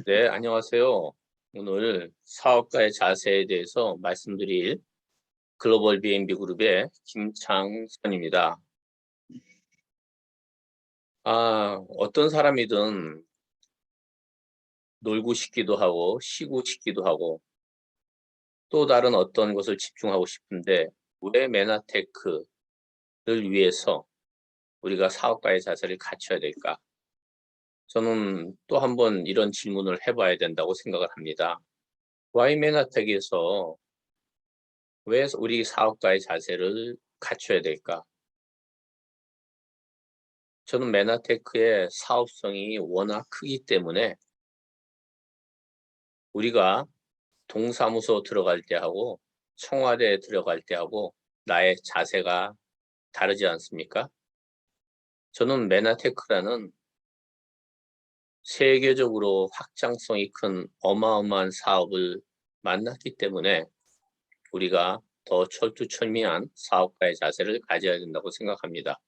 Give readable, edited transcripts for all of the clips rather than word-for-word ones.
네, 안녕하세요. 오늘 사업가의 자세에 대해서 말씀드릴 글로벌 B&B 그룹의 김창선입니다. 어떤 사람이든 놀고 싶기도 하고, 쉬고 싶기도 하고, 또 다른 어떤 것을 집중하고 싶은데, 왜 메나테크를 위해서 우리가 사업가의 자세를 갖춰야 될까? 저는 또 한번 이런 질문을 해봐야 된다고 생각을 합니다. 와이 메나텍에서 왜 우리 사업가의 자세를 갖춰야 될까? 저는 메나테크의 사업성이 워낙 크기 때문에 우리가 동사무소 들어갈 때 하고 청와대에 들어갈 때 하고 나의 자세가 다르지 않습니까? 저는 메나테크라는 세계적으로 확장성이 큰 어마어마한 사업을 만났기 때문에 우리가 더 철두철미한 사업가의 자세를 가져야 된다고 생각합니다.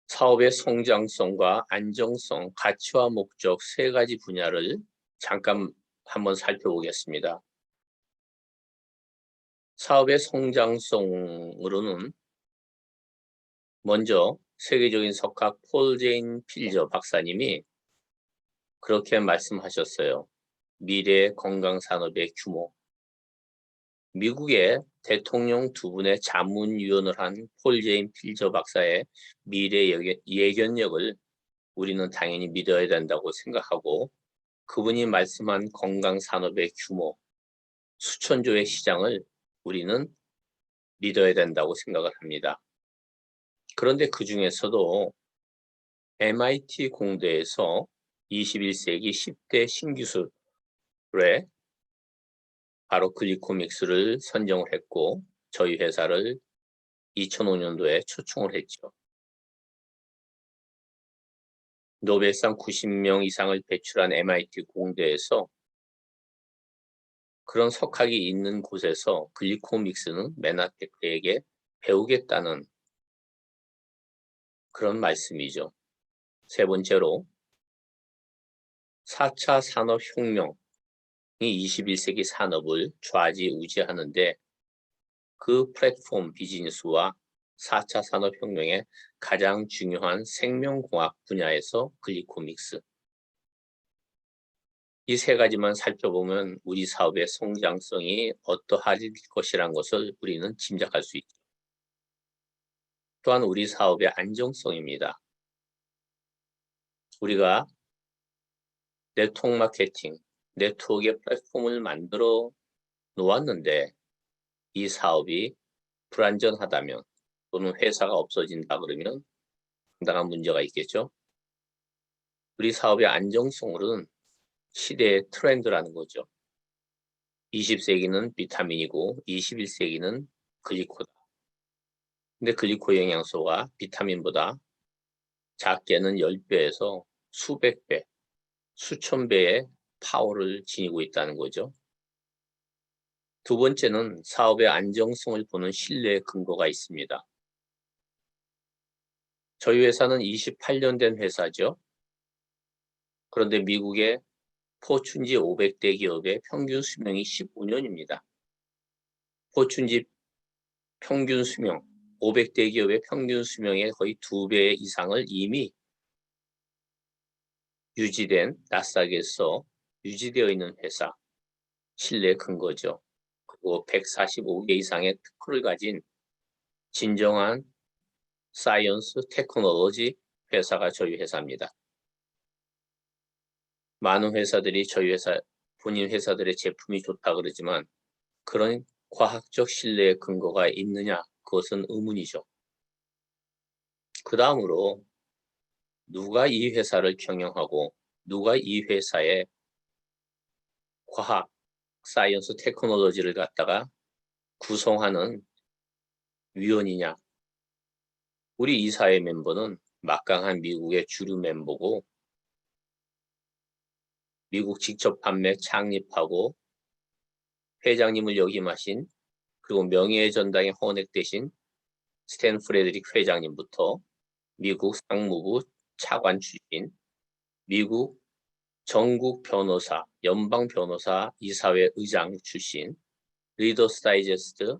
사업의 성장성과 안정성, 가치와 목적 세 가지 분야를 잠깐 한번 살펴보겠습니다. 사업의 성장성으로는 먼저 세계적인 석학 폴 제인 필저 박사님이 그렇게 말씀하셨어요. 미래 건강 산업의 규모. 미국의 대통령 두 분의 자문위원을 한 폴 제인 필저 박사의 미래 예견력을 우리는 당연히 믿어야 된다고 생각하고 그분이 말씀한 건강 산업의 규모, 수천조의 시장을 우리는 믿어야 된다고 생각을 합니다. 그런데 그 중에서도 MIT 공대에서 21세기 10대 신기술에 바로 글리코믹스를 선정을 했고 저희 회사를 2005년도에 초청을 했죠. 노벨상 90명 이상을 배출한 MIT 공대에서 그런 석학이 있는 곳에서 글리코믹스는 메나테크에게 배우겠다는 그런 말씀이죠. 세 번째로 4차 산업혁명이 21세기 산업을 좌지우지하는데 그 플랫폼 비즈니스와 4차 산업혁명의 가장 중요한 생명공학 분야에서 글리코믹스. 이 세 가지만 살펴보면 우리 사업의 성장성이 어떠할 것이란 것을 우리는 짐작할 수 있죠. 또한 우리 사업의 안정성입니다. 우리가 네트워크 마케팅, 네트워크의 플랫폼을 만들어 놓았는데 이 사업이 불안전하다면 또는 회사가 없어진다 그러면 상당한 문제가 있겠죠. 우리 사업의 안정성으로는 시대의 트렌드라는 거죠. 20세기는 비타민이고 21세기는 글리코다. 근데 글리코 영양소가 비타민보다 작게는 10배에서 수백 배, 수천 배의 파워를 지니고 있다는 거죠. 두 번째는 사업의 안정성을 보는 신뢰의 근거가 있습니다. 저희 회사는 28년 된 회사죠. 그런데 미국의 포춘지 500대 기업의 평균 수명이 15년입니다. 포춘지 평균 수명, 500대 기업의 평균 수명의 거의 2배 이상을 이미 유지된 나스닥에서 유지되어 있는 회사, 신뢰 근거죠. 그리고 145개 이상의 특허를 가진 진정한 사이언스 테크놀로지 회사가 저희 회사입니다. 많은 회사들이 저희 회사, 본인 회사들의 제품이 좋다 그러지만 그런 과학적 신뢰의 근거가 있느냐? 그것은 의문이죠. 그 다음으로 누가 이 회사를 경영하고 누가 이 회사의 과학, 사이언스 테크놀로지를 갖다가 구성하는 위원이냐? 우리 이사회 멤버는 막강한 미국의 주류 멤버고 미국 직접 판매 창립하고 회장님을 역임하신 그리고 명예의 전당에 헌액되신 스탠 프레드릭 회장님부터 미국 상무부 차관 출신 미국 전국 변호사, 연방 변호사 이사회 의장 출신, 리더스 다이제스트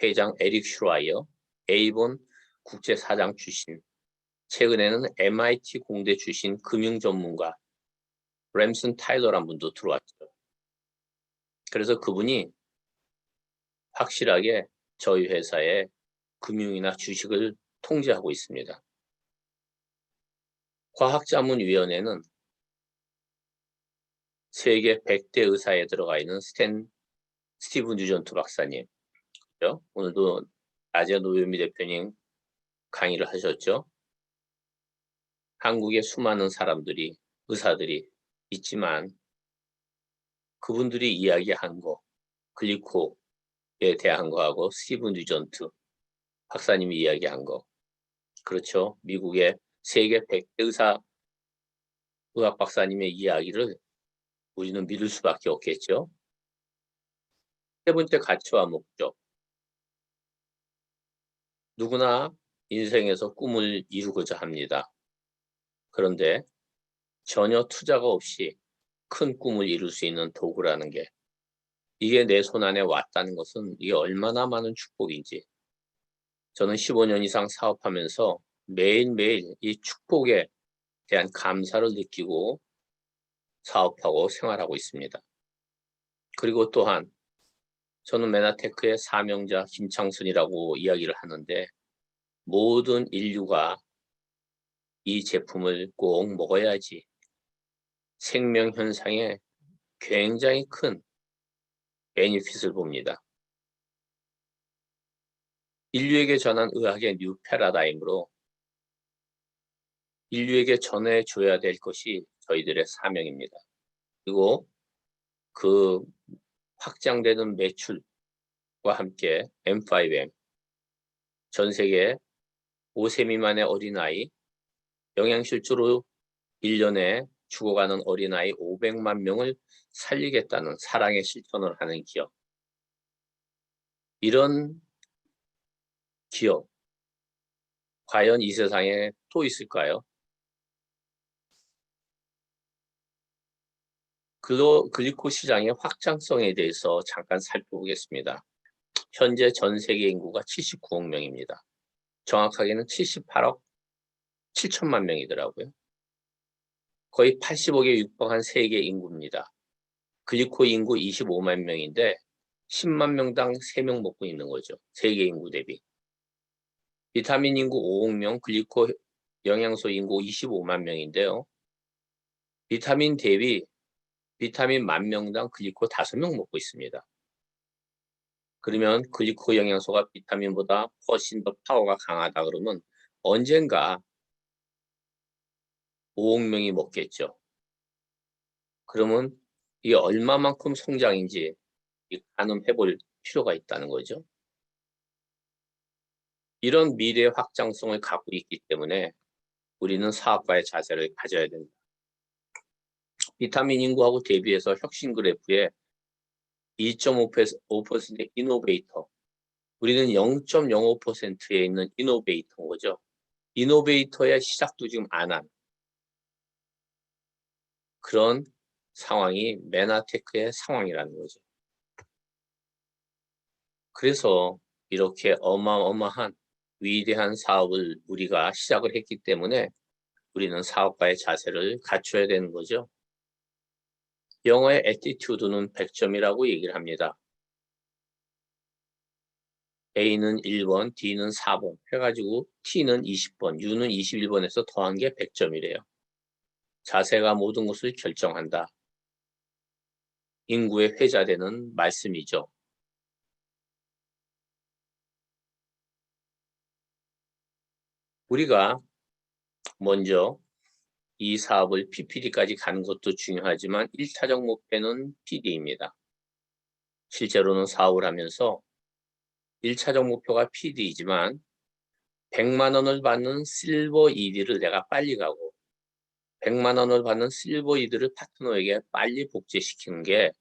회장 에릭 슈라이어, 에이본 국제사장 출신, 최근에는 MIT 공대 출신 금융 전문가 램슨 타일러란 분도 들어왔죠. 그래서 그분이 확실하게 저희 회사의 금융이나 주식을 통제하고 있습니다. 과학자문위원회는 세계 100대 의사에 들어가 있는 스티븐 뉴전트 박사님, 그렇죠? 오늘도 낮에 노요미 대표님 강의를 하셨죠. 한국의 수많은 사람들이, 의사들이 있지만 그분들이 이야기한 거, 글리코에 대한 거하고 스티븐 뉴전트 박사님이 이야기한 거, 그렇죠. 미국의 세계 100대 의학 박사님의 이야기를 우리는 믿을 수밖에 없겠죠. 세 번째, 가치와 목적. 누구나 인생에서 꿈을 이루고자 합니다. 그런데 전혀 투자가 없이 큰 꿈을 이룰 수 있는 도구라는 게, 이게 내 손 안에 왔다는 것은 이게 얼마나 많은 축복인지. 저는 15년 이상 사업하면서 매일매일 이 축복에 대한 감사를 느끼고 사업하고 생활하고 있습니다. 그리고 또한 저는 메나테크의 사명자 김창순이라고 이야기를 하는데, 모든 인류가 이 제품을 꼭 먹어야지 생명 현상에 굉장히 큰 베니핏을 봅니다. 인류에게 전한 의학의 뉴 패러다임으로 인류에게 전해줘야 될 것이 저희들의 사명입니다. 그리고 그 확장되는 매출과 함께 M5M, 전 세계 5세 미만의 어린아이, 영양실조로 1년에 죽어가는 어린아이 500만 명을 살리겠다는 사랑의 실천을 하는 기업. 이런 기업, 과연 이 세상에 또 있을까요? 글리코 시장의 확장성에 대해서 잠깐 살펴보겠습니다. 현재 전 세계 인구가 79억 명입니다. 정확하게는 78억 7천만 명이더라고요. 거의 80억에 육박한 세계 인구입니다. 글리코 인구 25만 명인데 10만 명당 3명 먹고 있는 거죠. 세계 인구 대비. 비타민 인구 5억 명, 글리코 영양소 인구 25만 명인데요. 비타민 대비 비타민 10,000명당 글리코 5명 먹고 있습니다. 그러면 글리코 영양소가 비타민보다 훨씬 더 파워가 강하다 그러면 언젠가 5억 명이 먹겠죠. 그러면 이게 얼마만큼 성장인지 가늠해 볼 필요가 있다는 거죠. 이런 미래 확장성을 갖고 있기 때문에 우리는 사업가의 자세를 가져야 됩니다. 비타민 인구하고 대비해서 혁신 그래프에 2.5% 이노베이터, 우리는 0.05%에 있는 이노베이터인 거죠. 이노베이터의 시작도 지금 안 한 그런 상황이 메나테크의 상황이라는 거죠. 그래서 이렇게 어마어마한 위대한 사업을 우리가 시작을 했기 때문에 우리는 사업가의 자세를 갖춰야 되는 거죠. 영어의 attitude는 100점이라고 얘기를 합니다. A는 1번, D는 4번 해가지고 T는 20번, U는 21번에서 더한 게 100점이래요. 자세가 모든 것을 결정한다. 인구의 회자되는 말씀이죠. 우리가 먼저 이 사업을 PPD까지 가는 것도 중요하지만 1차적 목표는 PD입니다. 실제로는 사업을 하면서 1차적 목표가 PD이지만 100만 원을 받는 실버 ED를 내가 빨리 가고 100만 원을 받는 실버 ED를 파트너에게 빨리 복제시키는 게,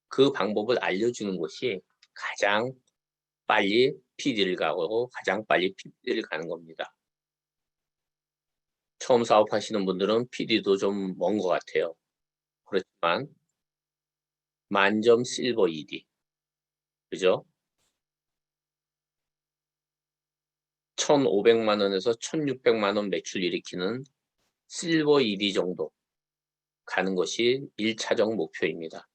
그 방법을 알려주는 것이 가장 빨리 PD를 가고 가장 빨리 PPD를 가는 겁니다. 처음 사업하시는 분들은 PD도 좀 먼 것 같아요. 그렇지만 만점 실버 ED, 그죠? 1,500만 원에서 1,600만 원 매출 일으키는 실버 ED 정도 가는 것이 1차적 목표입니다.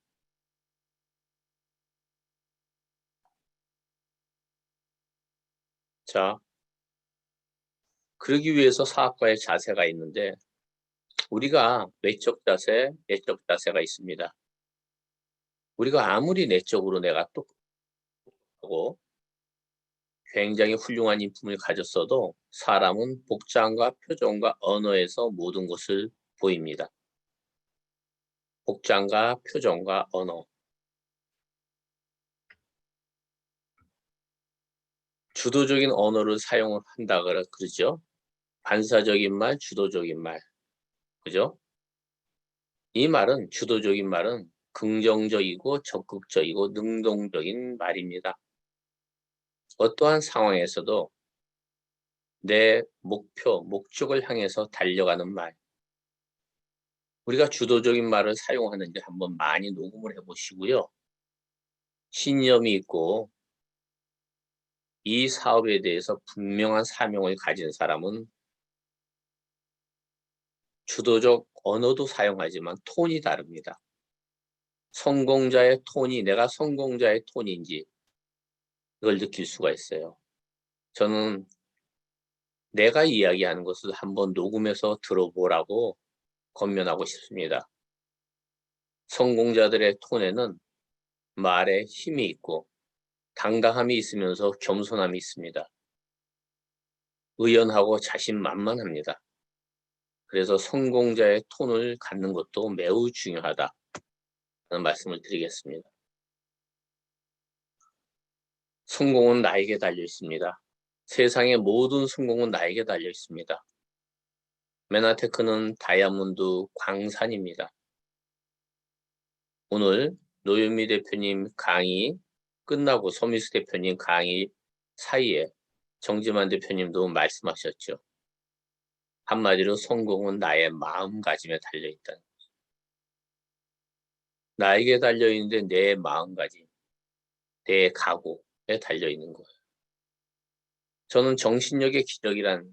자, 그러기 위해서 사업가의 자세가 있는데 우리가 외적 자세, 내적 자세가 있습니다. 우리가 아무리 내적으로 내가 똑똑하고 굉장히 훌륭한 인품을 가졌어도 사람은 복장과 표정과 언어에서 모든 것을 보입니다. 복장과 표정과 언어. 주도적인 언어를 사용을 한다 그러죠. 반사적인 말, 주도적인 말. 그죠? 이 말은, 주도적인 말은 긍정적이고 적극적이고 능동적인 말입니다. 어떠한 상황에서도 내 목표, 목적을 향해서 달려가는 말. 우리가 주도적인 말을 사용하는지 한번 많이 녹음을 해보시고요. 신념이 있고 이 사업에 대해서 분명한 사명을 가진 사람은 주도적 언어도 사용하지만 톤이 다릅니다. 성공자의 톤이 내가 성공자의 톤인지 그걸 느낄 수가 있어요. 저는 내가 이야기하는 것을 한번 녹음해서 들어보라고 권면하고 싶습니다. 성공자들의 톤에는 말에 힘이 있고 당당함이 있으면서 겸손함이 있습니다. 의연하고 자신만만합니다. 그래서 성공자의 톤을 갖는 것도 매우 중요하다는 말씀을 드리겠습니다. 성공은 나에게 달려 있습니다. 세상의 모든 성공은 나에게 달려 있습니다. 메나테크는 다이아몬드 광산입니다. 오늘 노현미 대표님 강의 끝나고 서미수 대표님 강의 사이에 정지만 대표님도 말씀하셨죠. 한마디로 성공은 나의 마음가짐에 달려있다. 나에게 달려있는데 내 마음가짐, 내 각오에 달려있는 거예요. 저는 정신력의 기적이란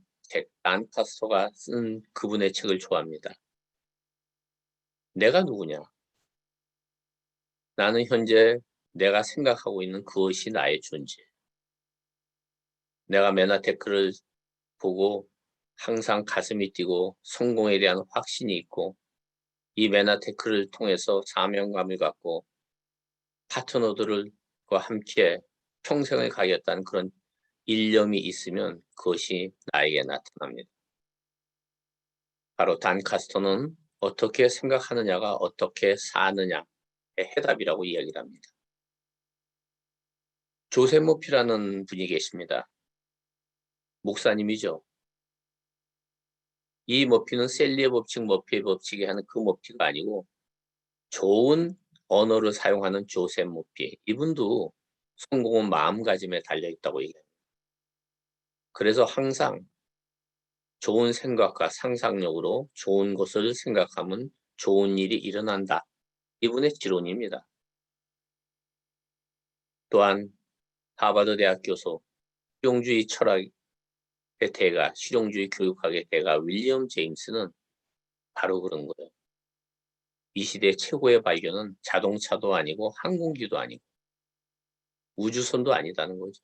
란카스터가 쓴 그분의 책을 좋아합니다. 내가 누구냐? 나는 현재 내가 생각하고 있는 그것이 나의 존재. 내가 메나테크를 보고 항상 가슴이 뛰고 성공에 대한 확신이 있고 이 메나테크를 통해서 사명감을 갖고 파트너들과 함께 평생을 가겠다는 그런 일념이 있으면 그것이 나에게 나타납니다. 바로 단카스터는 어떻게 생각하느냐가 어떻게 사느냐의 해답이라고 이야기를 합니다. 조셉 모피라는 분이 계십니다. 목사님이죠. 이 머피는 셀리의 법칙, 머피의 법칙이 하는 그 머피가 아니고 좋은 언어를 사용하는 조셉 모피. 이분도 성공은 마음가짐에 달려있다고 얘기합니다. 그래서 항상 좋은 생각과 상상력으로 좋은 것을 생각하면 좋은 일이 일어난다. 이분의 지론입니다. 또한 하버드 대학 교수, 실용주의 철학의 대가, 실용주의 교육학의 대가 윌리엄 제임스는 바로 그런 거예요. 이 시대 최고의 발견은 자동차도 아니고 항공기도 아니고 우주선도 아니다는 거죠.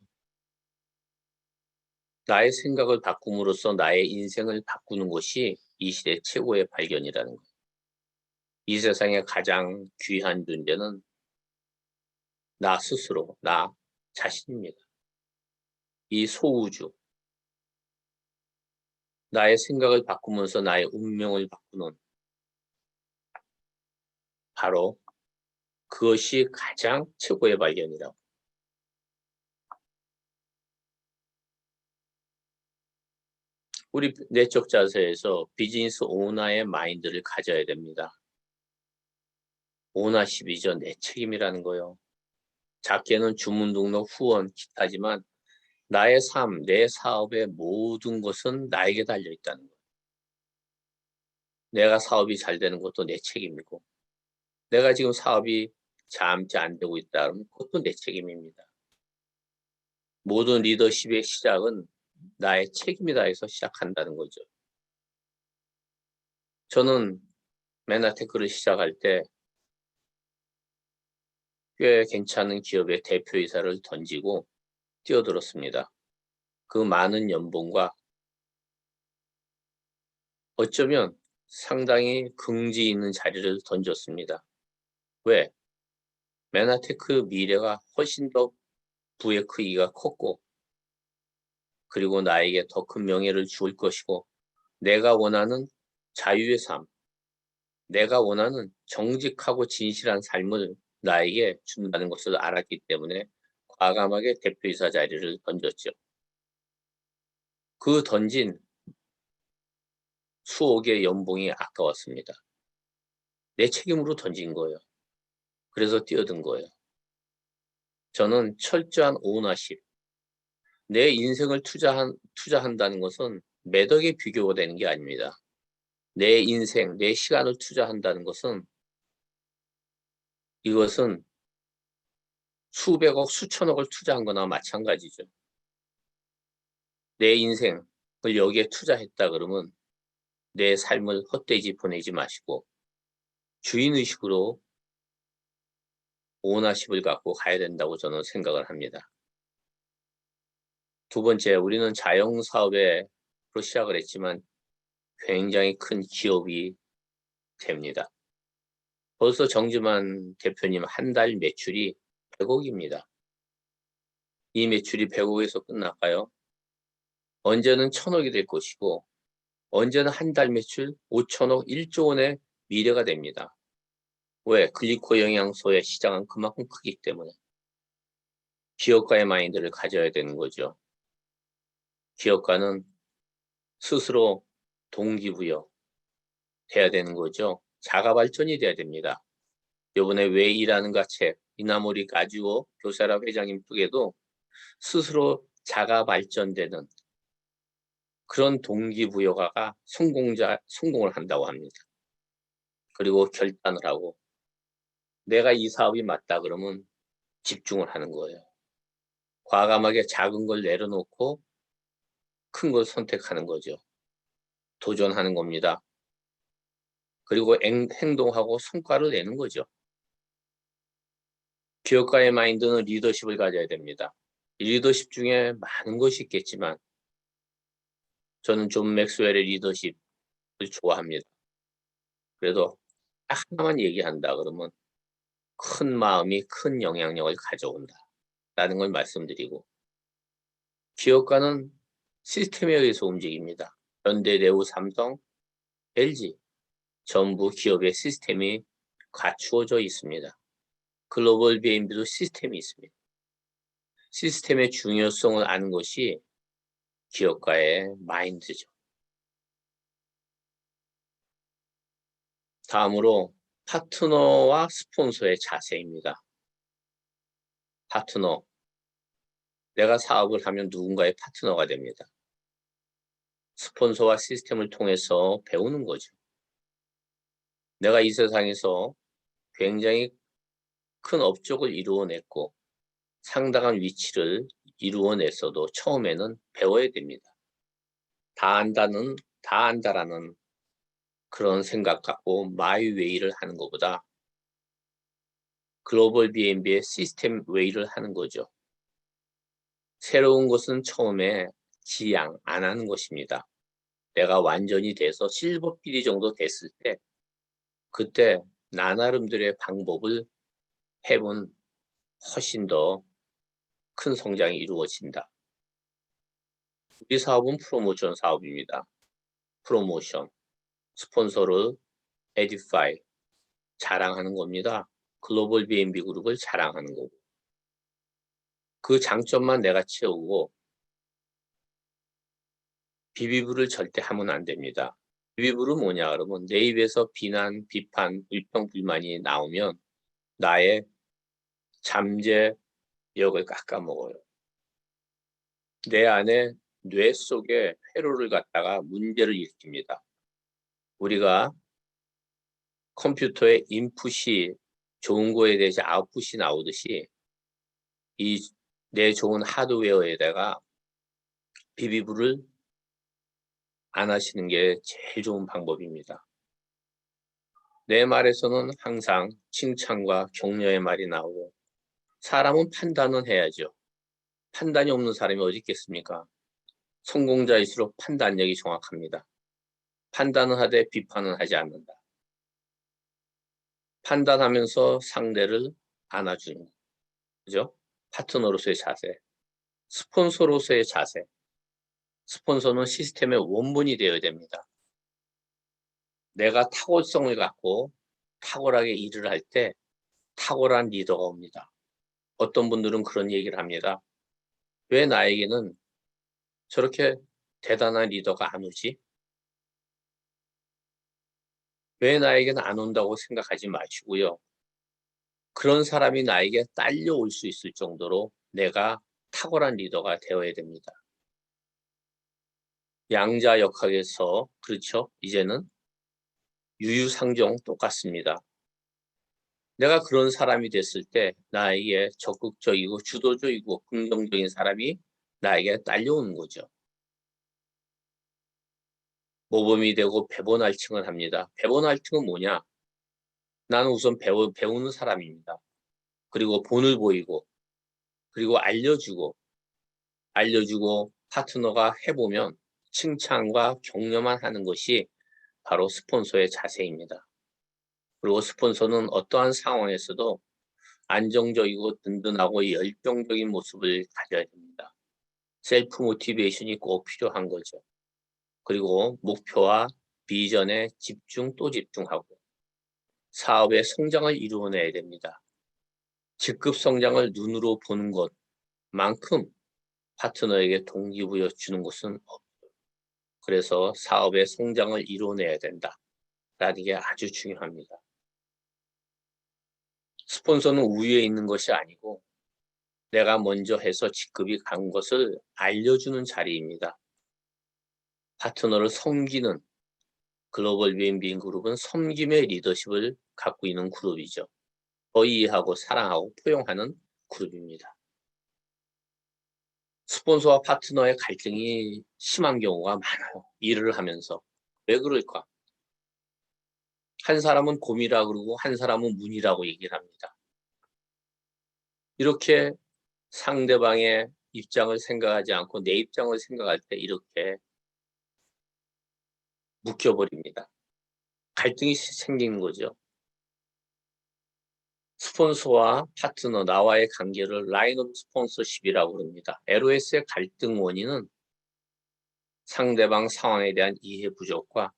나의 생각을 바꿈으로써 나의 인생을 바꾸는 것이 이 시대 최고의 발견이라는 거예요. 이 세상에 가장 귀한 존재는 나 스스로, 나 자신입니다. 이 소우주, 나의 생각을 바꾸면서 나의 운명을 바꾸는 바로 그것이 가장 최고의 발견이라고. 우리 내적 자세에서 비즈니스 오너의 마인드를 가져야 됩니다. 오너십이죠. 내 책임이라는 거요. 작게는 주문 등록, 후원, 기타지만 나의 삶, 내 사업의 모든 것은 나에게 달려있다는 거예요. 내가 사업이 잘 되는 것도 내 책임이고, 내가 지금 사업이 잠시 안 되고 있다 그러면 그것도 내 책임입니다. 모든 리더십의 시작은 나의 책임이다 해서 시작한다는 거죠. 저는 맨하테크를 시작할 때 꽤 괜찮은 기업의 대표이사를 던지고 뛰어들었습니다. 그 많은 연봉과 어쩌면 상당히 긍지 있는 자리를 던졌습니다. 왜? 맨하테크 미래가 훨씬 더 부의 크기가 컸고, 그리고 나에게 더 큰 명예를 줄 것이고, 내가 원하는 자유의 삶, 내가 원하는 정직하고 진실한 삶을 나에게 준다는 것을 알았기 때문에 과감하게 대표이사 자리를 던졌죠. 그 던진 수억의 연봉이 아까웠습니다. 내 책임으로 던진 거예요. 그래서 뛰어든 거예요. 저는 철저한 오너십, 내 인생을 투자한다는 것은 매덕에 비교가 되는 게 아닙니다. 내 인생, 내 시간을 투자한다는 것은 이것은 수백억, 수천억을 투자한 거나 마찬가지죠. 내 인생을 여기에 투자했다 그러면 내 삶을 헛되이 보내지 마시고 주인의식으로 오너십을 갖고 가야 된다고 저는 생각을 합니다. 두 번째, 우리는 자영사업으로 시작을 했지만 굉장히 큰 기업이 됩니다. 벌써 정지만 대표님 한 달 매출이 100억입니다. 이 매출이 100억에서 끝날까요? 언제는 1000억이 될 것이고 언제는 한 달 매출 5천억, 1조 원의 미래가 됩니다. 왜? 글리코 영양소의 시장은 그만큼 크기 때문에. 기업가의 마인드를 가져야 되는 거죠. 기업가는 스스로 동기부여 돼야 되는 거죠. 자가발전이 돼야 됩니다. 요번에 왜 일하는가 책, 이나모리 가지오 교사라 회장님 쪽에도 스스로 자가발전되는 그런 동기부여가가 성공을 한다고 합니다. 그리고 결단을 하고 내가 이 사업이 맞다 그러면 집중을 하는 거예요. 과감하게 작은 걸 내려놓고 큰 걸 선택하는 거죠. 도전하는 겁니다. 그리고 행동하고 성과를 내는 거죠. 기업가의 마인드는 리더십을 가져야 됩니다. 리더십 중에 많은 것이 있겠지만 저는 존 맥스웰의 리더십을 좋아합니다. 그래도 딱 하나만 얘기한다 그러면 큰 마음이 큰 영향력을 가져온다 라는 걸 말씀드리고, 기업가는 시스템에 의해서 움직입니다. 현대, 레우, 삼성, LG 전부 기업의 시스템이 갖추어져 있습니다. 글로벌 BNB도 시스템이 있습니다. 시스템의 중요성을 아는 것이 기업가의 마인드죠. 다음으로 파트너와 스폰서의 자세입니다. 파트너, 내가 사업을 하면 누군가의 파트너가 됩니다. 스폰서와 시스템을 통해서 배우는 거죠. 내가 이 세상에서 굉장히 큰 업적을 이루어냈고 상당한 위치를 이루어냈어도 처음에는 배워야 됩니다. 다 안다라는 그런 생각 갖고 마이웨이를 하는 것보다 글로벌 BNB의 시스템 웨이를 하는 거죠. 새로운 것은 처음에 지양 안 하는 것입니다. 내가 완전히 돼서 실버 PD 정도 됐을 때 그때 나 나름대로의 방법을 해본 훨씬 더 큰 성장이 이루어진다. 우리 사업은 프로모션 사업입니다. 프로모션, 스폰서를 에디파이, 자랑하는 겁니다. 글로벌 BNB 그룹을 자랑하는 거고. 그 장점만 내가 채우고 비비브를 절대 하면 안 됩니다. 비비브는 뭐냐 그러면 내 입에서 비난, 비판, 불평, 불만이 나오면 나의 잠재력을 깎아먹어요. 내 안에 뇌 속에 회로를 갖다가 문제를 일으킵니다. 우리가 컴퓨터에 인풋이 좋은 거에 대해서 아웃풋이 나오듯이 이 내 좋은 하드웨어에다가 비비브를 안 하시는 게 제일 좋은 방법입니다. 내 말에서는 항상 칭찬과 격려의 말이 나오고 사람은 판단은 해야죠. 판단이 없는 사람이 어디 있겠습니까? 성공자일수록 판단력이 정확합니다. 판단은 하되 비판은 하지 않는다. 판단하면서 상대를 안아주는 거. 그죠? 파트너로서의 자세, 스폰서로서의 자세. 스폰서는 시스템의 원본이 되어야 됩니다. 내가 탁월성을 갖고 탁월하게 일을 할 때 탁월한 리더가 옵니다. 어떤 분들은 그런 얘기를 합니다. 왜 나에게는 저렇게 대단한 리더가 안 오지? 왜 나에게는 안 온다고 생각하지 마시고요. 그런 사람이 나에게 딸려올 수 있을 정도로 내가 탁월한 리더가 되어야 됩니다. 양자역학에서 그렇죠. 이제는 유유상종 똑같습니다. 내가 그런 사람이 됐을 때 나에게 적극적이고 주도적이고 긍정적인 사람이 나에게 딸려오는 거죠. 모범이 되고 배본할층을 합니다. 배본할층은 뭐냐? 나는 우선 배우는 사람입니다. 그리고 본을 보이고 그리고 알려주고 파트너가 해보면 칭찬과 격려만 하는 것이 바로 스폰서의 자세입니다. 그리고 스폰서는 어떠한 상황에서도 안정적이고 든든하고 열정적인 모습을 가져야 됩니다. 셀프 모티베이션이 꼭 필요한 거죠. 그리고 목표와 비전에 집중 또 집중하고 사업의 성장을 이루어내야 됩니다. 직급 성장을 눈으로 보는 것만큼 파트너에게 동기부여 주는 것은 없어요. 그래서 사업의 성장을 이루어내야 된다라는 게 아주 중요합니다. 스폰서는 우위에 있는 것이 아니고 내가 먼저 해서 직급이 간 것을 알려주는 자리입니다. 파트너를 섬기는 글로벌 웰빙 그룹은 섬김의 리더십을 갖고 있는 그룹이죠. 더 이해하고 사랑하고 포용하는 그룹입니다. 스폰서와 파트너의 갈등이 심한 경우가 많아요. 일을 하면서. 왜 그럴까? 한 사람은 곰이라 그러고 한 사람은 문이라고 얘기를 합니다. 이렇게 상대방의 입장을 생각하지 않고 내 입장을 생각할 때 이렇게 묶여버립니다. 갈등이 생기는 거죠. 스폰서와 파트너, 나와의 관계를 라인 오브 스폰서십이라고 그럽니다. LOS의 갈등 원인은 상대방 상황에 대한 이해 부족과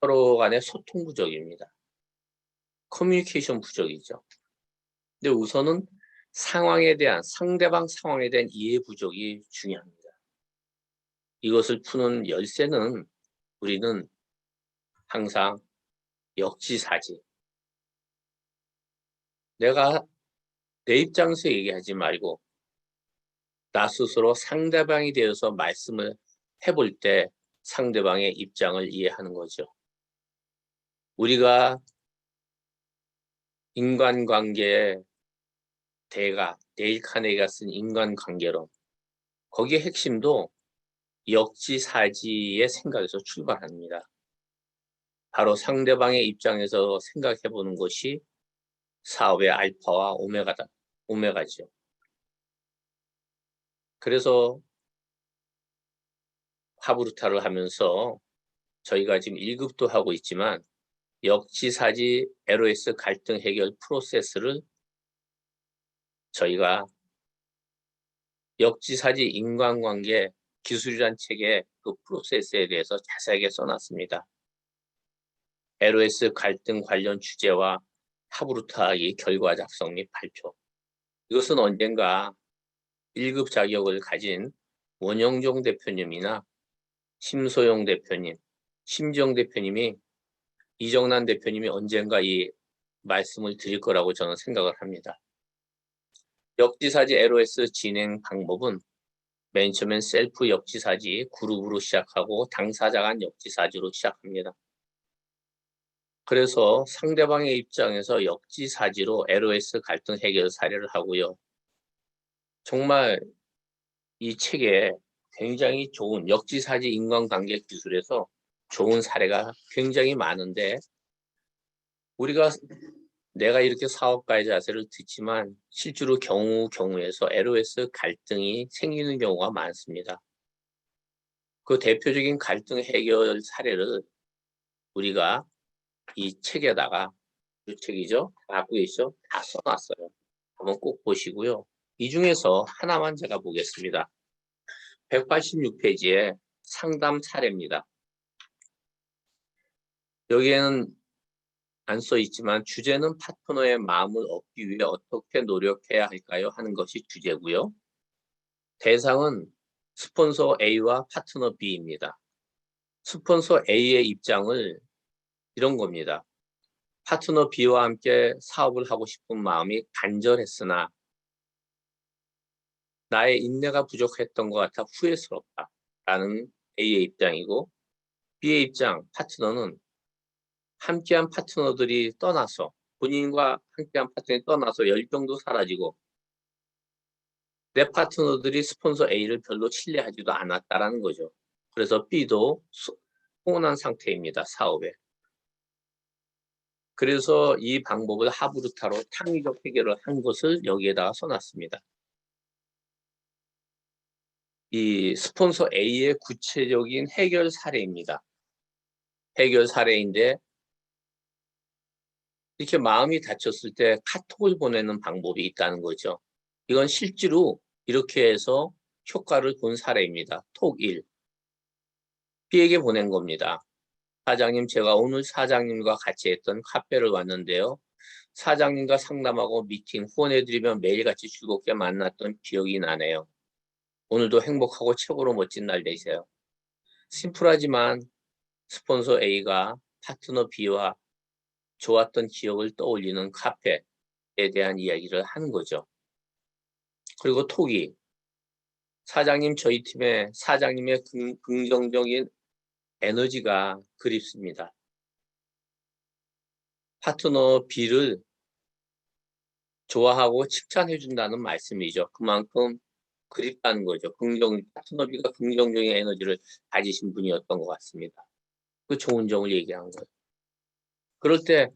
서로 간의 소통 부족입니다. 커뮤니케이션 부족이죠. 근데 우선은 상대방 상황에 대한 이해 부족이 중요합니다. 이것을 푸는 열쇠는 우리는 항상 역지사지. 내가 내 입장에서 얘기하지 말고 나 스스로 상대방이 되어서 말씀을 해볼 때 상대방의 입장을 이해하는 거죠. 우리가 인간관계의 대가, 데일 카네기가 쓴 인간관계론, 거기에 핵심도 역지사지의 생각에서 출발합니다. 바로 상대방의 입장에서 생각해보는 것이 사업의 알파와 오메가죠. 그래서 하브루타를 하면서 저희가 지금 1급도 하고 있지만 역지사지 LOS 갈등 해결 프로세스를 저희가 역지사지 인간관계 기술이란 책에 그 프로세스에 대해서 자세하게 써놨습니다. LOS 갈등 관련 주제와 하브루타의 결과 작성 및 발표. 이것은 언젠가 1급 자격을 가진 원영종 대표님이나 심소영 대표님, 심지영 대표님이 이정란 대표님이 언젠가 이 말씀을 드릴 거라고 저는 생각을 합니다. 역지사지 LOS 진행 방법은 맨 처음엔 셀프 역지사지 그룹으로 시작하고 당사자 간 역지사지로 시작합니다. 그래서 상대방의 입장에서 역지사지로 LOS 갈등 해결 사례를 하고요. 정말 이 책에 굉장히 좋은 역지사지 인간관계 기술에서 좋은 사례가 굉장히 많은데 내가 이렇게 사업가의 자세를 듣지만 실제로 경우에서 LOS 갈등이 생기는 경우가 많습니다. 그 대표적인 갈등 해결 사례를 우리가 이 책에다가 이 책이죠? 갖고 계시죠? 다 써놨어요. 한번 꼭 보시고요. 이 중에서 하나만 제가 보겠습니다. 186페이지에 상담 사례입니다. 여기에는 안 써 있지만 주제는 파트너의 마음을 얻기 위해 어떻게 노력해야 할까요? 하는 것이 주제고요. 대상은 스폰서 A와 파트너 B입니다. 스폰서 A의 입장을 이런 겁니다. 파트너 B와 함께 사업을 하고 싶은 마음이 간절했으나 나의 인내가 부족했던 것 같아 후회스럽다. 라는 A의 입장이고 B의 입장, 파트너는 함께한 파트너들이 떠나서 본인과 함께한 파트너들이 떠나서 열정도 사라지고 내 파트너들이 스폰서 A를 별로 신뢰하지도 않았다라는 거죠. 그래서 B도 혼란 상태입니다. 사업에. 그래서 이 방법을 하부르타로 창의적 해결을 한 것을 여기에다가 써놨습니다. 이 스폰서 A의 구체적인 해결 사례입니다. 해결 사례인데 이렇게 마음이 다쳤을 때 카톡을 보내는 방법이 있다는 거죠. 이건 실제로 이렇게 해서 효과를 본 사례입니다. 톡 1. B에게 보낸 겁니다. 사장님, 제가 오늘 사장님과 같이 했던 카페를 왔는데요. 사장님과 상담하고 미팅, 후원해드리며 매일같이 즐겁게 만났던 기억이 나네요. 오늘도 행복하고 최고로 멋진 날 되세요. 심플하지만 스폰서 A가 파트너 B와 좋았던 기억을 떠올리는 카페에 대한 이야기를 하는 거죠. 그리고 톡이 사장님, 저희 팀에 사장님의 긍정적인 에너지가 그립습니다. 파트너 B를 좋아하고 칭찬해준다는 말씀이죠. 그만큼 그립다는 거죠. 파트너 B가 긍정적인 에너지를 가지신 분이었던 것 같습니다. 그 좋은 점을 얘기한 거예요. 그럴 때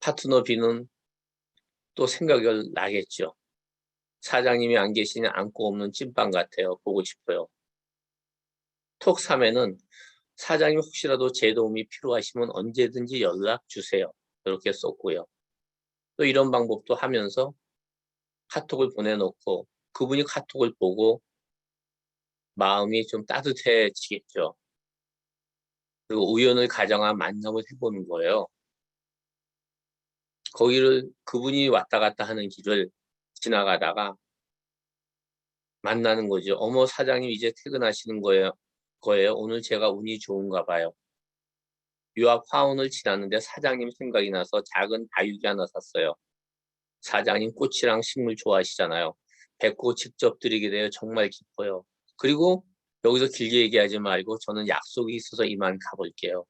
파트너 B는 또 생각이 나겠죠. 사장님이 안 계시니 안고 없는 찐빵 같아요. 보고 싶어요. 톡 3에는 사장님 혹시라도 제 도움이 필요하시면 언제든지 연락 주세요. 이렇게 썼고요. 또 이런 방법도 하면서 카톡을 보내놓고 그분이 카톡을 보고 마음이 좀 따뜻해지겠죠. 그리고 우연을 가정한 만남을 해보는 거예요. 거기를 그분이 왔다 갔다 하는 길을 지나가다가 만나는 거죠. 어머, 사장님 이제 퇴근하시는 거예요. 오늘 제가 운이 좋은가 봐요. 유학 화원을 지났는데 사장님 생각이 나서 작은 다육이 하나 샀어요. 사장님 꽃이랑 식물 좋아하시잖아요. 뵙고 직접 드리게 되어 정말 기뻐요. 그리고 여기서 길게 얘기하지 말고 저는 약속이 있어서 이만 가볼게요.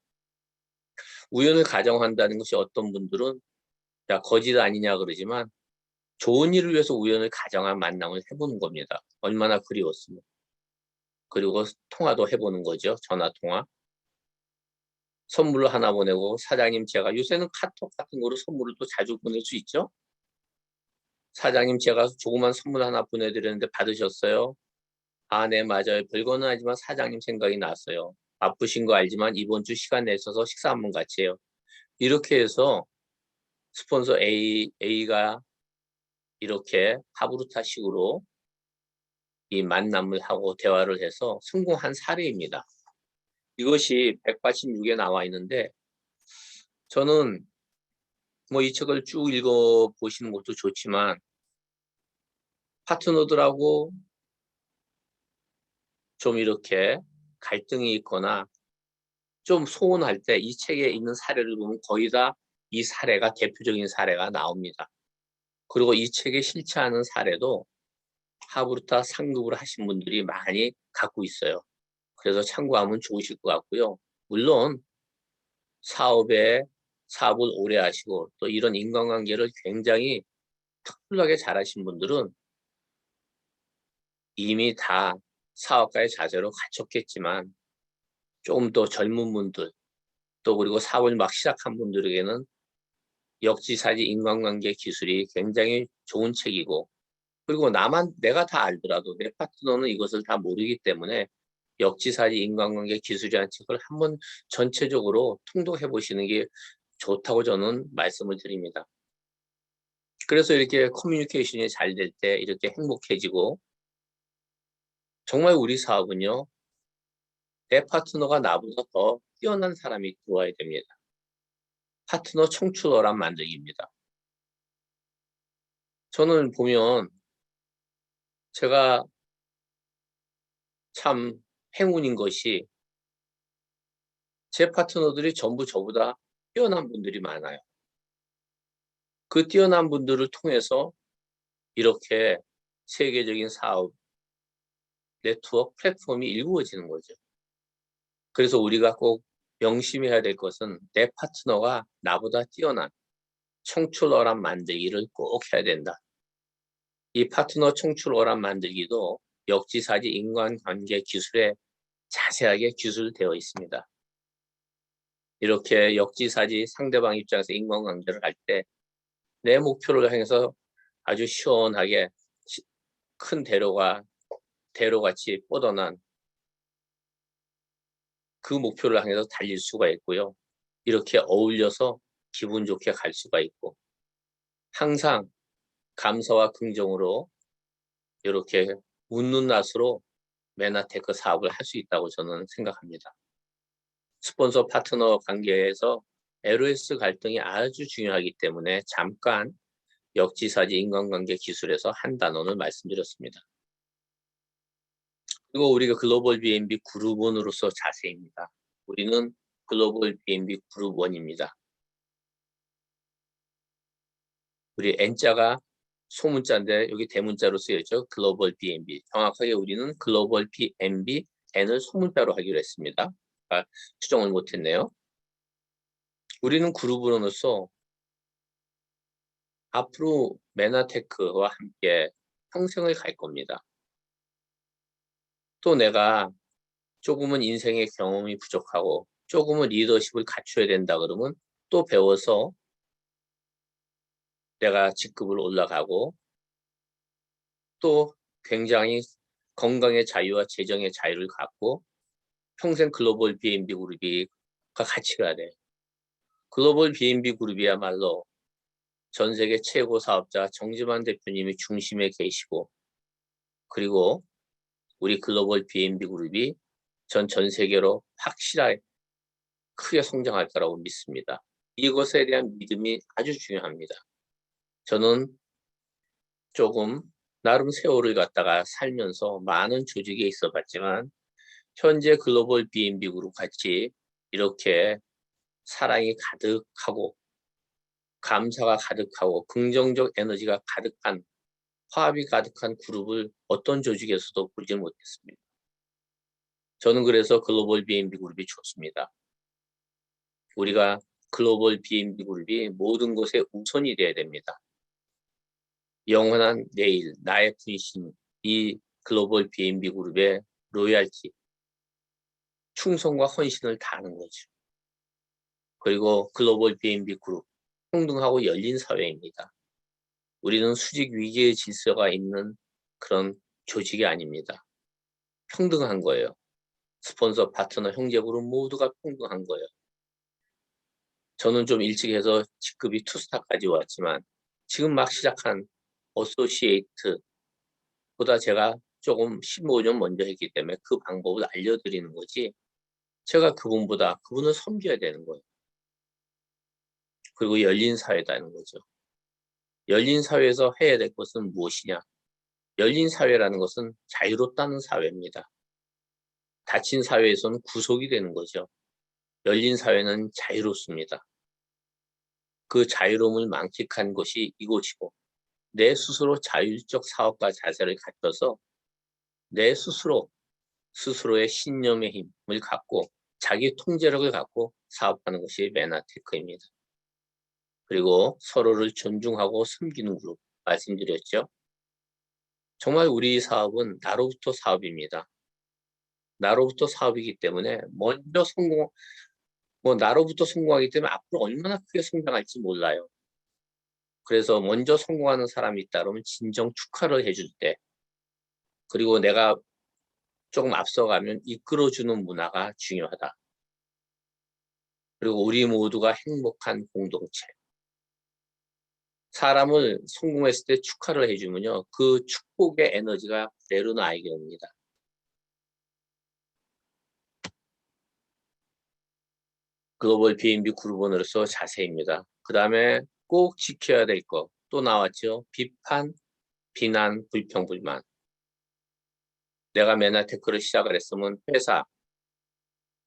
우연을 가정한다는 것이 어떤 분들은 야, 거짓 아니냐 그러지만 좋은 일을 위해서 우연을 가정한 만남을 해보는 겁니다. 얼마나 그리웠으면. 그리고 통화도 해보는 거죠. 전화 통화. 선물로 하나 보내고 사장님 제가 요새는 카톡 같은 거로 선물을 또 자주 보낼 수 있죠. 사장님 제가 조그만 선물 하나 보내드렸는데 받으셨어요? 아, 네, 맞아요. 별거는 하지만 사장님 생각이 났어요. 바쁘신 거 알지만 이번 주 시간 내셔서 식사 한번 같이 해요. 이렇게 해서 스폰서 A가 이렇게 하부르타식으로 이 만남을 하고 대화를 해서 성공한 사례입니다. 이것이 186에 나와 있는데 저는 뭐 이 책을 쭉 읽어 보시는 것도 좋지만 파트너들하고 좀 이렇게 갈등이 있거나 좀 소원할 때 이 책에 있는 사례를 보면 거의 다 이 사례가 대표적인 사례가 나옵니다. 그리고 이 책에 실체하는 사례도 하부르타 상급을 하신 분들이 많이 갖고 있어요. 그래서 참고하면 좋으실 것 같고요. 물론 사업을 오래 하시고 또 이런 인간관계를 굉장히 특별하게 잘하신 분들은 이미 다 사업가의 자세로 갖췄겠지만 조금 더 젊은 분들 또 그리고 사업을 막 시작한 분들에게는 역지사지 인간관계 기술이 굉장히 좋은 책이고 그리고 내가 다 알더라도 내 파트너는 이것을 다 모르기 때문에 역지사지 인간관계 기술이라는 책을 한번 전체적으로 통독해 보시는 게 좋다고 저는 말씀을 드립니다. 그래서 이렇게 커뮤니케이션이 잘 될 때 이렇게 행복해지고 정말 우리 사업은요. 내 파트너가 나보다 더 뛰어난 사람이 들어와야 됩니다. 파트너 청출어람 만들기입니다. 저는 보면 제가 참 행운인 것이 제 파트너들이 전부 저보다 뛰어난 분들이 많아요. 그 뛰어난 분들을 통해서 이렇게 세계적인 사업, 네트워크 플랫폼이 이루어지는 거죠. 그래서 우리가 꼭 명심해야 될 것은 내 파트너가 나보다 뛰어난 청출어람 만들기를 꼭 해야 된다. 이 파트너 청출어람 만들기도 역지사지 인간관계 기술에 자세하게 기술되어 있습니다. 이렇게 역지사지 상대방 입장에서 인간관계를 할 때 내 목표를 향해서 아주 시원하게 큰 대로같이 뻗어난 그 목표를 향해서 달릴 수가 있고요. 이렇게 어울려서 기분 좋게 갈 수가 있고 항상 감사와 긍정으로 이렇게 웃는 낯으로 메나테크 사업을 할 수 있다고 저는 생각합니다. 스폰서 파트너 관계에서 LOS 갈등이 아주 중요하기 때문에 잠깐 역지사지 인간관계 기술에서 한 단원을 말씀드렸습니다. 그리고 우리가 글로벌 B&B 그룹 1으로서 자세입니다. 우리는 글로벌 B&B 그룹 1입니다. 우리 N자가 소문자인데 여기 대문자로 쓰여져 글로벌 B&B. 정확하게 우리는 글로벌 B&B N을 소문자로 하기로 했습니다. 추정을 못했네요. 우리는 그룹으로서 앞으로 메나테크와 함께 평생을 갈 겁니다. 또 내가 조금은 인생의 경험이 부족하고 조금은 리더십을 갖춰야 된다 그러면 또 배워서 내가 직급을 올라가고 또 굉장히 건강의 자유와 재정의 자유를 갖고 평생 글로벌 B&B 그룹이 같이 가야 돼. 글로벌 B&B 그룹이야말로 전 세계 최고 사업자 정지만 대표님이 중심에 계시고 그리고 우리 글로벌 B&B 그룹이 전 세계로 확실하게 크게 성장할 거라고 믿습니다. 이것에 대한 믿음이 아주 중요합니다. 저는 조금 나름 세월을 갖다가 살면서 많은 조직에 있어 봤지만 현재 글로벌 B&B 그룹 같이 이렇게 사랑이 가득하고 감사가 가득하고 긍정적 에너지가 가득한 화합이 가득한 그룹을 어떤 조직에서도 보지 못했습니다. 저는 그래서 글로벌 B&B 그룹이 좋습니다. 우리가 글로벌 B&B 그룹이 모든 것에 우선이 돼야 됩니다. 영원한 내일, 나의 분신, 이 글로벌 B&B 그룹의 로얄티, 충성과 헌신을 다하는 거죠. 그리고 글로벌 B&B 그룹, 평등하고 열린 사회입니다. 우리는 수직 위기의 질서가 있는 그런 조직이 아닙니다. 평등한 거예요. 스폰서, 파트너, 형제그룹 모두가 평등한 거예요. 저는 좀 일찍 해서 직급이 투스타까지 왔지만 지금 막 시작한 어소시에이트보다 제가 조금 15년 먼저 했기 때문에 그 방법을 알려드리는 거지 제가 그분을 섬겨야 되는 거예요. 그리고 열린 사회라는 거죠. 열린 사회에서 해야 될 것은 무엇이냐? 열린 사회라는 것은 자유롭다는 사회입니다. 닫힌 사회에서는 구속이 되는 거죠. 열린 사회는 자유롭습니다. 그 자유로움을 만끽한 것이 이곳이고 내 스스로 자율적 사업가 자세를 갖춰서 내 스스로의 신념의 힘을 갖고 자기 통제력을 갖고 사업하는 것이 메나테크입니다. 그리고 서로를 존중하고 섬기는 그룹 말씀드렸죠. 정말 우리 사업은 나로부터 사업입니다. 나로부터 사업이기 때문에 먼저 나로부터 성공하기 때문에 앞으로 얼마나 크게 성장할지 몰라요. 그래서 먼저 성공하는 사람이 있다 그러면 진정 축하를 해줄 때, 그리고 내가 조금 앞서가면 이끌어주는 문화가 중요하다. 그리고 우리 모두가 행복한 공동체. 사람을 성공했을 때 축하를 해주면요, 그 축복의 에너지가 내려놔게 옵니다. 글로벌 B&B 그룹원으로서 자세입니다. 그 다음에 꼭 지켜야 될 거 또 나왔죠. 비판, 비난, 불평, 불만. 내가 메나테크를 시작을 했으면 회사,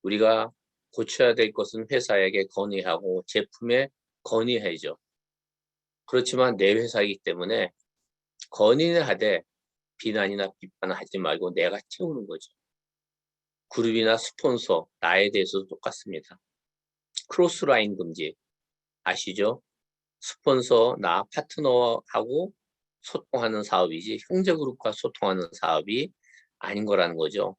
우리가 고쳐야 될 것은 회사에게 건의하고 제품에 건의해야죠. 그렇지만 내 회사이기 때문에 건의는 하되 비난이나 비판을 하지 말고 내가 채우는 거죠. 그룹이나 스폰서, 나에 대해서도 똑같습니다. 크로스라인 금지 아시죠? 스폰서, 나 파트너하고 소통하는 사업이지 형제그룹과 소통하는 사업이 아닌 거라는 거죠.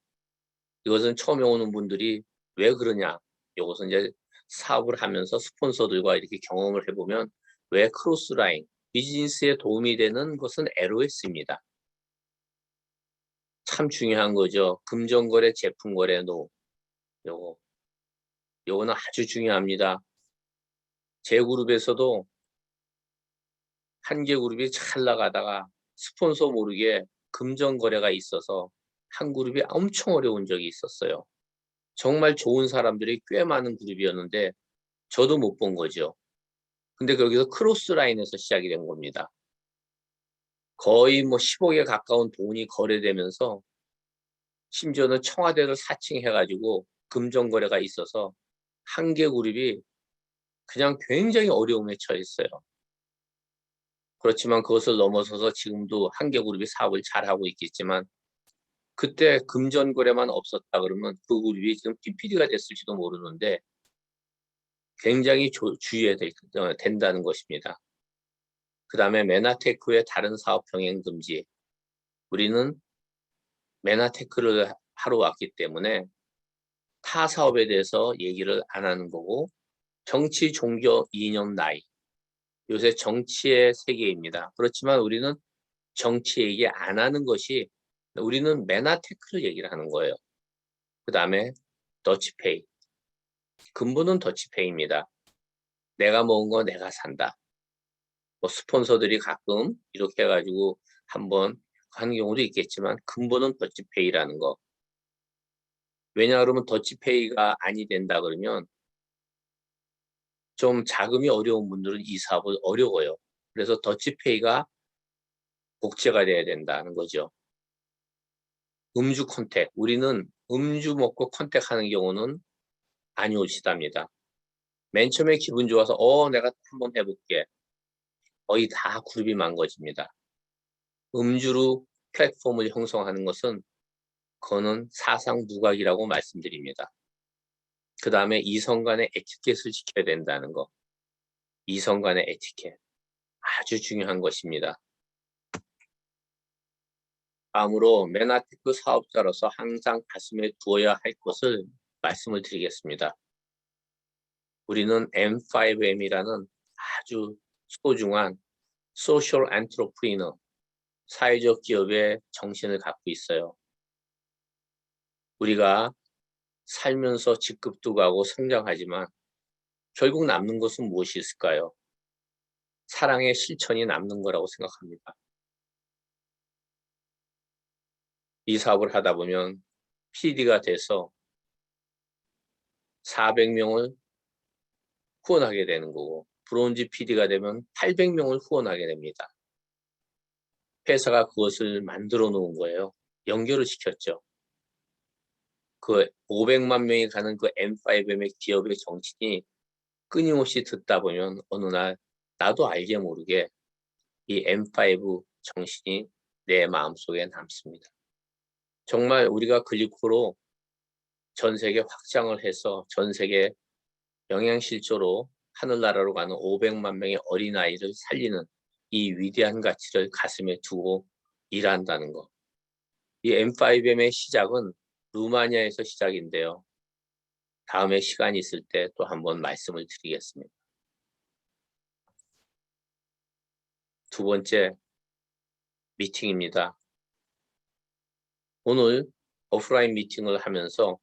이것은 처음에 오는 분들이 왜 그러냐, 이것은 이제 사업을 하면서 스폰서들과 이렇게 경험을 해보면 왜 크로스라인, 비즈니스에 도움이 되는 것은 LOS입니다. 참 중요한 거죠. 금전거래, 제품거래, 요거는 아주 중요합니다. 제 그룹에서도 한 개 그룹이 잘 나가다가 스폰서 모르게 금전거래가 있어서 한 그룹이 엄청 어려운 적이 있었어요. 정말 좋은 사람들이 꽤 많은 그룹이었는데 저도 못 본 거죠. 근데 거기서 크로스라인에서 시작이 된 겁니다. 거의 뭐 10억에 가까운 돈이 거래되면서 심지어는 청와대를 사칭해가지고 금전거래가 있어서 한 개 그룹이 그냥 굉장히 어려움에 처했어요. 그렇지만 그것을 넘어서서 지금도 한 개 그룹이 사업을 잘하고 있겠지만 그때 금전거래만 없었다 그러면 그 그룹이 지금 PPD가 됐을지도 모르는데 굉장히 주의해야 된다는 것입니다. 그 다음에 메나테크의 다른 사업 병행 금지. 우리는 메나테크를 하러 왔기 때문에 타 사업에 대해서 얘기를 안 하는 거고, 정치, 종교, 이념, 나이. 요새 정치의 세계입니다. 그렇지만 우리는 정치 얘기 안 하는 것이, 우리는 메나테크를 얘기를 하는 거예요. 그 다음에 더치페이. 근본은 더치페이입니다. 내가 먹은 거 내가 산다. 뭐 스폰서들이 가끔 이렇게 해가지고 한번 하는 경우도 있겠지만 근본은 더치페이라는 거. 왜냐 그러면 더치페이가 아니 된다 그러면 좀 자금이 어려운 분들은 이 사업은 어려워요. 그래서 더치페이가 복제가 돼야 된다는 거죠. 음주 컨택. 우리는 음주 먹고 컨택하는 경우는 많이 오시답니다. 맨 처음에 기분 좋아서 내가 한번 해볼게. 거의 다 그룹이 망가집니다. 음주로 플랫폼을 형성하는 것은 그거는 사상 무각이라고 말씀드립니다. 그 다음에 이성 간의 에티켓을 지켜야 된다는 거. 이성 간의 에티켓. 아주 중요한 것입니다. 다음으로 메나테크 사업자로서 항상 가슴에 두어야 할 것을 말씀을 드리겠습니다. 우리는 M5M이라는 아주 소중한 소셜 엔트로프리너, 사회적 기업의 정신을 갖고 있어요. 우리가 살면서 직급도 가고 성장하지만 결국 남는 것은 무엇이 있을까요? 사랑의 실천이 남는 거라고 생각합니다. 이 사업을 하다 보면 PD가 돼서 400명을 후원하게 되는 거고, 브론즈 PD가 되면 800명을 후원하게 됩니다. 회사가 그것을 만들어 놓은 거예요. 연결을 시켰죠. 그 500만 명이 가는 그 M5M의 기업의 정신이 끊임없이 듣다 보면 어느 날 나도 알게 모르게 이 M5 정신이 내 마음속에 남습니다. 정말 우리가 글리코로 전 세계 확장을 해서 전 세계 영양실조로 하늘나라로 가는 500만 명의 어린아이를 살리는 이 위대한 가치를 가슴에 두고 일한다는 것. 이 M5M의 시작은 루마니아에서 시작인데요. 다음에 시간이 있을 때 또 한번 말씀을 드리겠습니다. 두 번째 미팅입니다. 오늘 오프라인 미팅을 하면서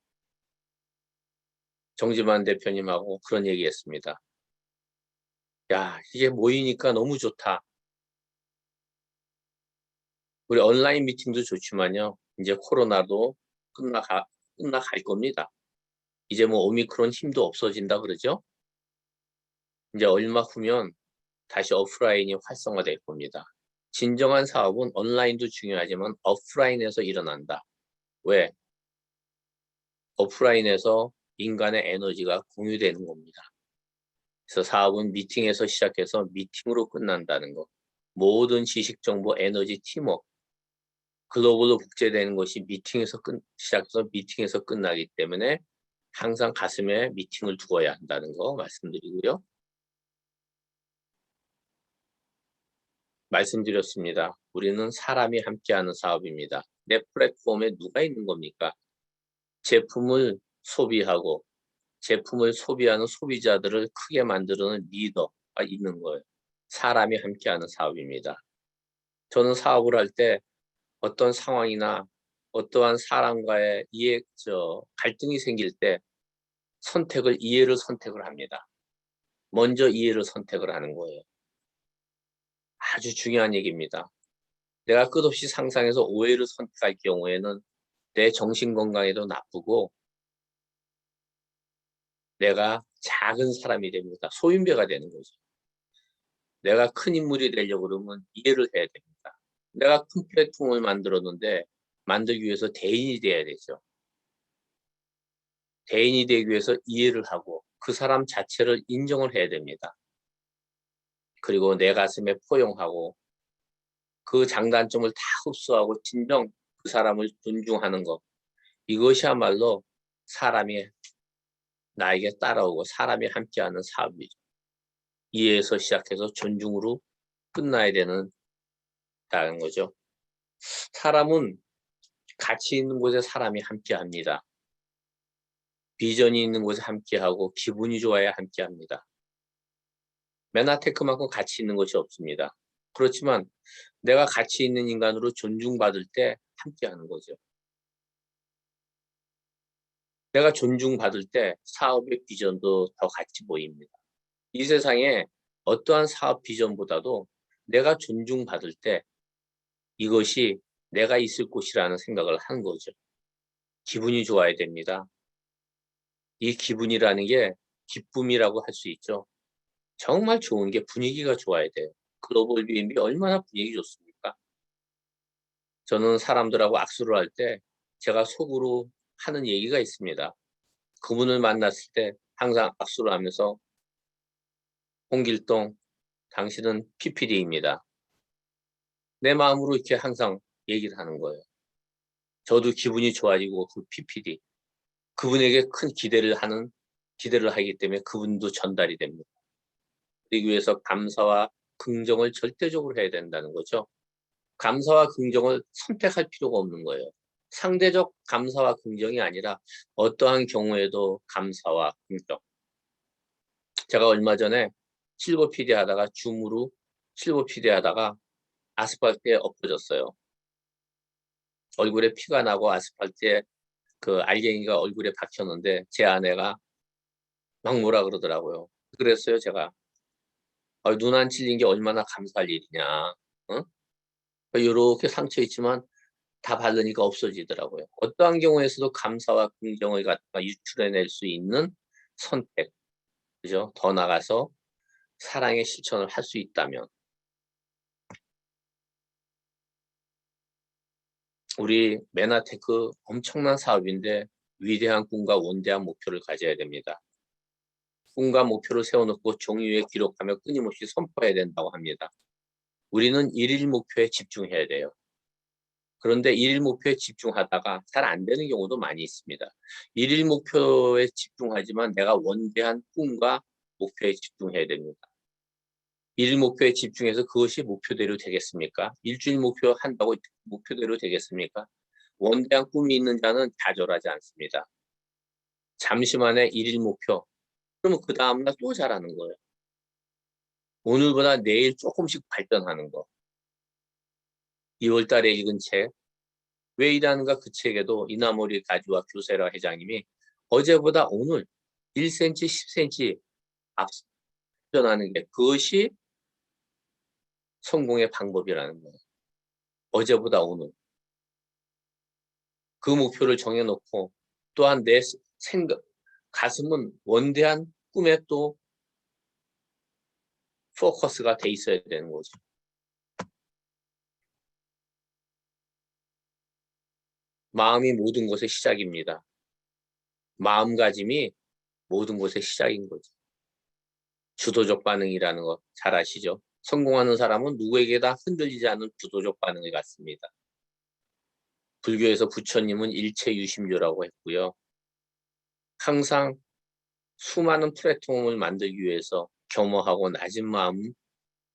정지만 대표님하고 그런 얘기했습니다. 야, 이게 모이니까 너무 좋다. 우리 온라인 미팅도 좋지만요. 이제 코로나도 끝나갈 겁니다. 이제 뭐 오미크론 힘도 없어진다 그러죠? 이제 얼마 후면 다시 오프라인이 활성화될 겁니다. 진정한 사업은 온라인도 중요하지만 오프라인에서 일어난다. 왜? 오프라인에서 인간의 에너지가 공유되는 겁니다. 그래서 사업은 미팅에서 시작해서 미팅으로 끝난다는 것. 모든 지식, 정보, 에너지, 팀워크, 글로벌로 국제되는 것이 미팅에서 시작해서 미팅에서 끝나기 때문에 항상 가슴에 미팅을 두어야 한다는 거 말씀드리고요. 말씀드렸습니다. 우리는 사람이 함께하는 사업입니다. 내 플랫폼에 누가 있는 겁니까? 제품을 소비하고 제품을 소비하는 소비자들을 크게 만드는 리더가 있는 거예요. 사람이 함께하는 사업입니다. 저는 사업을 할 때 어떤 상황이나 어떠한 사람과의 갈등이 생길 때 이해를 선택을 합니다. 먼저 이해를 선택을 하는 거예요. 아주 중요한 얘기입니다. 내가 끝없이 상상해서 오해를 선택할 경우에는 내 정신 건강에도 나쁘고 내가 작은 사람이 됩니다. 소인배가 되는 거죠. 내가 큰 인물이 되려고 그러면 이해를 해야 됩니다. 내가 큰 플랫폼을 만들었는데 만들기 위해서 대인이 돼야 되죠. 대인이 되기 위해서 이해를 하고 그 사람 자체를 인정을 해야 됩니다. 그리고 내 가슴에 포용하고 그 장단점을 다 흡수하고 진정 그 사람을 존중하는 것. 이것이야말로 사람이 나에게 따라오고 사람이 함께하는 사업이죠. 이해에서 시작해서 존중으로 끝나야 되는 다는 거죠. 사람은 가치 있는 곳에 사람이 함께합니다. 비전이 있는 곳에 함께하고 기분이 좋아야 함께합니다. 메나테크만큼 가치 있는 것이 없습니다. 그렇지만 내가 가치 있는 인간으로 존중받을 때 함께하는 거죠. 내가 존중받을 때 사업의 비전도 더 같이 보입니다. 이 세상에 어떠한 사업 비전보다도 내가 존중받을 때 이것이 내가 있을 곳이라는 생각을 하는 거죠. 기분이 좋아야 됩니다. 이 기분이라는 게 기쁨이라고 할 수 있죠. 정말 좋은 게 분위기가 좋아야 돼요. 글로벌 BNB 얼마나 분위기 좋습니까? 저는 사람들하고 악수를 할 때 제가 속으로 하는 얘기가 있습니다. 그분을 만났을 때 항상 악수를 하면서 홍길동, 당신은 PPD입니다. 내 마음으로 이렇게 항상 얘기를 하는 거예요. 저도 기분이 좋아지고 그 PPD, 그분에게 큰 기대를 하기 때문에 그분도 전달이 됩니다. 그러기 위해서 감사와 긍정을 절대적으로 해야 된다는 거죠. 감사와 긍정을 선택할 필요가 없는 거예요. 상대적 감사와 긍정이 아니라 어떠한 경우에도 감사와 긍정. 제가 얼마 전에 실버 PD 하다가 줌으로 실버 PD 하다가 아스팔트에 엎어졌어요. 얼굴에 피가 나고 아스팔트에 그 알갱이가 얼굴에 박혔는데 제 아내가 막 뭐라 그러더라고요. 그랬어요, 제가. 눈 안 찔린 게 얼마나 감사할 일이냐. 어? 이렇게 상처 있지만 다 바르니까 없어지더라고요. 어떠한 경우에서도 감사와 긍정을 갖다가 유출해낼 수 있는 선택, 그죠? 더 나가서 사랑의 실천을 할 수 있다면 우리 메나테크 엄청난 사업인데 위대한 꿈과 원대한 목표를 가져야 됩니다. 꿈과 목표를 세워놓고 종이 위에 기록하며 끊임없이 선포해야 된다고 합니다. 우리는 일일 목표에 집중해야 돼요. 그런데 일일 목표에 집중하다가 잘 안 되는 경우도 많이 있습니다. 일일 목표에 집중하지만 내가 원대한 꿈과 목표에 집중해야 됩니다. 일일 목표에 집중해서 그것이 목표대로 되겠습니까? 일주일 목표 한다고 목표대로 되겠습니까? 원대한 꿈이 있는 자는 좌절하지 않습니다. 잠시만에 일일 목표, 그러면 그 다음날 또 잘하는 거예요. 오늘보다 내일 조금씩 발전하는 거. 2월 달에 읽은 책, 왜 일하는가, 그 책에도 이나모리 가지와 교세라 회장님이 어제보다 오늘 1cm, 10cm 앞전하는 게 그것이 성공의 방법이라는 거예요. 어제보다 오늘. 그 목표를 정해놓고 또한 내 생각, 가슴은 원대한 꿈에 또 포커스가 돼 있어야 되는 거죠. 마음이 모든 것의 시작입니다. 마음가짐이 모든 것의 시작인 거죠. 주도적 반응이라는 거 잘 아시죠? 성공하는 사람은 누구에게 다 흔들리지 않는 주도적 반응을 갖습니다. 불교에서 부처님은 일체유심조라고 했고요. 항상 수많은 플랫폼을 만들기 위해서 겸허하고 낮은 마음,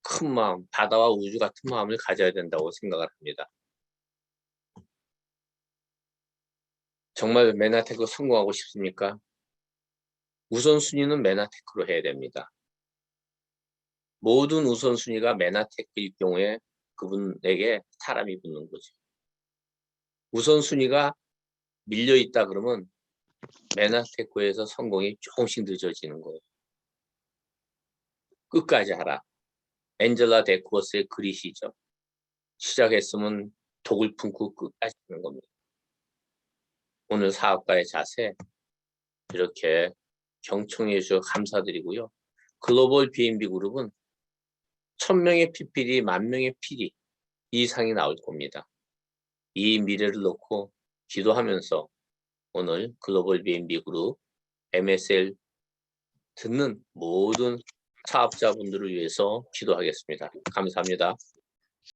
큰 마음, 바다와 우주 같은 마음을 가져야 된다고 생각을 합니다. 정말 맨하테크 성공하고 싶습니까? 우선순위는 맨하테크로 해야 됩니다. 모든 우선순위가 맨하테크일 경우에 그분에게 사람이 붙는 거죠. 우선순위가 밀려있다 그러면 맨하테크에서 성공이 조금씩 늦어지는 거예요. 끝까지 하라. 엔젤라 데쿠어스의 그릿이죠. 시작했으면 독을 품고 끝까지 하는 겁니다. 오늘 사업가의 자세 이렇게 경청해 주셔서 감사드리고요. 글로벌 B&B 그룹은 1000명의 PPD, 10,000명의 PD 이상이 나올 겁니다. 이 미래를 놓고 기도하면서 오늘 글로벌 B&B 그룹 MSL 듣는 모든 사업자분들을 위해서 기도하겠습니다. 감사합니다.